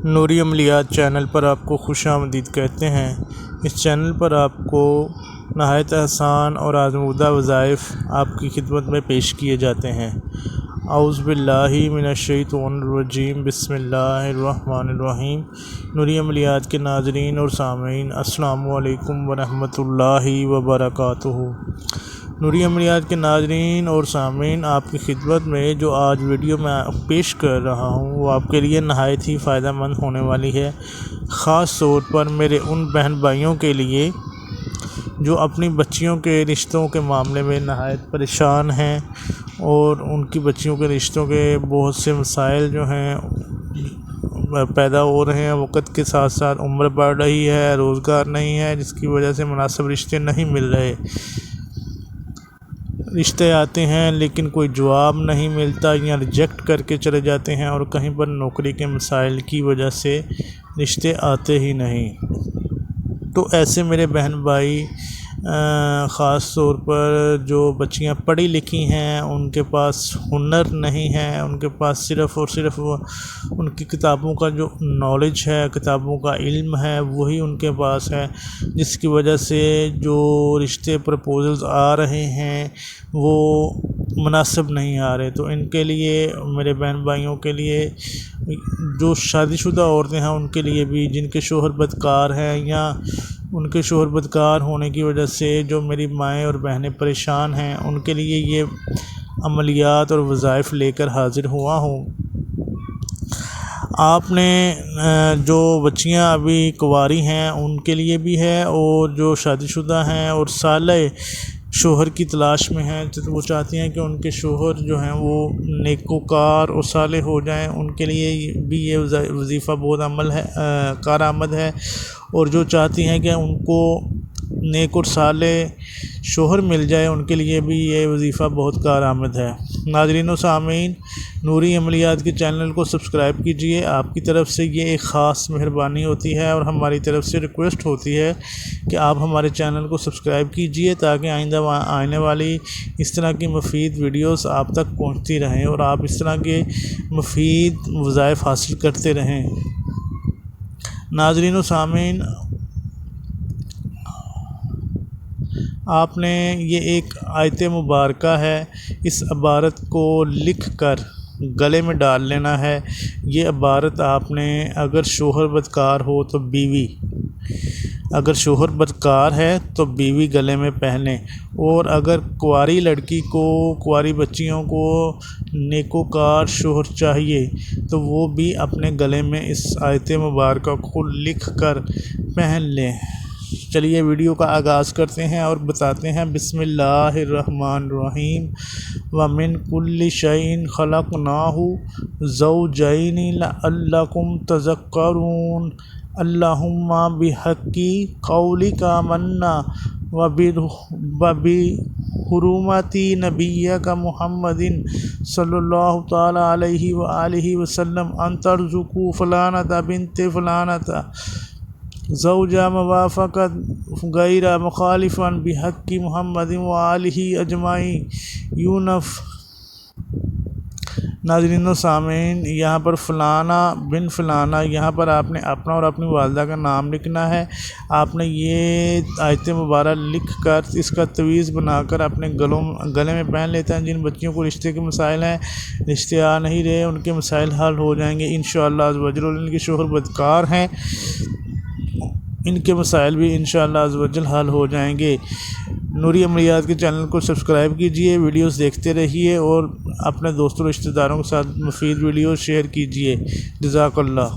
نوری عملیات channel پر آپ کو خوش آمدید کہتے ہیں۔ اس چینل پر آپ کو نہایت آسان اور آزمودہ وظائف آپ کی خدمت میں پیش کیے جاتے ہیں۔ اعوذ باللہ من الشیطان الرجیم، بسم اللہ الرحمن الرحیم۔ نوری عملیات کے ناظرین اور سامعین، السلام علیکم ورحمۃ اللہ وبرکاتہ۔ نوری عملیات کے ناظرین اور سامعین، آپ کی خدمت میں جو آج ویڈیو میں پیش کر رہا ہوں وہ آپ کے لیے نہایت ہی فائدہ مند ہونے والی ہے، خاص طور پر میرے ان بہن بھائیوں کے لیے جو اپنی بچیوں کے رشتوں کے معاملے میں نہایت پریشان ہیں اور ان کی بچیوں کے رشتوں کے بہت سے مسائل جو ہیں پیدا ہو رہے ہیں۔ وقت کے ساتھ ساتھ عمر بڑھ رہی ہے، روزگار نہیں ہے، جس کی وجہ سے مناسب رشتے نہیں مل رہے۔ رشتے آتے ہیں لیکن کوئی جواب نہیں ملتا یا ریجیکٹ کر کے چلے جاتے ہیں، اور کہیں پر نوکری کے مسائل کی وجہ سے رشتے آتے ہی نہیں۔ تو ایسے میرے بہن بھائی، خاص طور پر جو بچیاں پڑھی لکھی ہیں، ان کے پاس ہنر نہیں ہے، ان کے پاس صرف اور صرف ان کی کتابوں کا جو نالج ہے، کتابوں کا علم ہے، وہی ان کے پاس ہے، جس کی وجہ سے جو رشتے پرپوزلز آ رہے ہیں وہ مناسب نہیں آ رہے۔ تو ان کے لیے، میرے بہن بھائیوں کے لیے، جو شادی شدہ عورتیں ہیں ان کے لیے بھی، جن کے شوہر بدکار ہیں یا ان کے شوہر بدکار ہونے کی وجہ سے جو میری مائیں اور بہنیں پریشان ہیں، ان کے لیے یہ عملیات اور وظائف لے کر حاضر ہوا ہوں۔ آپ نے جو بچیاں ابھی کنواری ہیں ان کے لیے بھی ہے، اور جو شادی شدہ ہیں اور صالح شوہر کی تلاش میں ہیں، وہ چاہتی ہیں کہ ان کے شوہر جو ہیں وہ نیکوکار اور صالح ہو جائیں، ان کے لیے بھی یہ وظیفہ بہت کارآمد ہے۔ اور جو چاہتی ہیں کہ ان کو نیک اور صالح شوہر مل جائے، ان کے لیے بھی یہ وظیفہ بہت کارآمد ہے۔ ناظرین و سامعین، نوری عملیات کے چینل کو سبسکرائب کیجئے۔ آپ کی طرف سے یہ ایک خاص مہربانی ہوتی ہے، اور ہماری طرف سے ریکویسٹ ہوتی ہے کہ آپ ہمارے چینل کو سبسکرائب کیجئے تاکہ آئندہ آنے والی اس طرح کی مفید ویڈیوز آپ تک پہنچتی رہیں اور آپ اس طرح کے مفید وظائف حاصل کرتے رہیں۔ ناظرین و سامعین، آپ نے یہ ایک آیت مبارکہ ہے، اس عبارت کو لکھ کر گلے میں ڈال لینا ہے۔ یہ عبارت آپ نے، اگر شوہر بدکار ہو تو بیوی، اگر شوہر بدکار ہے تو بیوی گلے میں پہنے، اور اگر کنواری لڑکی کو، کنواری بچیوں کو نیکوکار شوہر چاہیے تو وہ بھی اپنے گلے میں اس آیت مبارکہ کو لکھ کر پہن لیں۔ چلیے ویڈیو کا آغاز کرتے ہیں اور بتاتے ہیں۔ بسم اللہ الرحمن الرحیم۔ وَمِن كُلِّ شَيْءٍ خَلَقْنَاهُ زَوْجَيْنِ لَعَلَّكُمْ تَذَكَّرُونَ اللہم بِحَقِّ قَوْلِكَ آمَنَّا وَبِحُرْمَتِ نَبِيِّكَ مُحَمَّدٍ صلی اللہ تعالی علیہ وآلہ وسلم أن ترزقوا فلانة بنت فلانة زوجا موافقت غیر مخالفا بحق محمد وآلہ اجمعین یونف۔ ناظرین و سامعین، یہاں پر فلانا بن فلانا، یہاں پر آپ نے اپنا اور اپنی والدہ کا نام لکھنا ہے۔ آپ نے یہ آیت مبارکہ لکھ کر اس کا تعویذ بنا کر اپنے گلے میں پہن لیتے ہیں۔ جن بچیوں کو رشتے کے مسائل ہیں، رشتے آ نہیں رہے، ان کے مسائل حل ہو جائیں گے انشاءاللہ عز وجل۔ ان کے شوہر بدکار ہیں، ان کے مسائل بھی انشاءاللہ عز وجل حل ہو جائیں گے۔ نوری عملیات کے چینل کو سبسکرائب کیجئے، ویڈیوز دیکھتے رہیے اور اپنے دوستوں رشتہ داروں کے ساتھ مفید ویڈیوز شیئر کیجئے۔ جزاک اللہ۔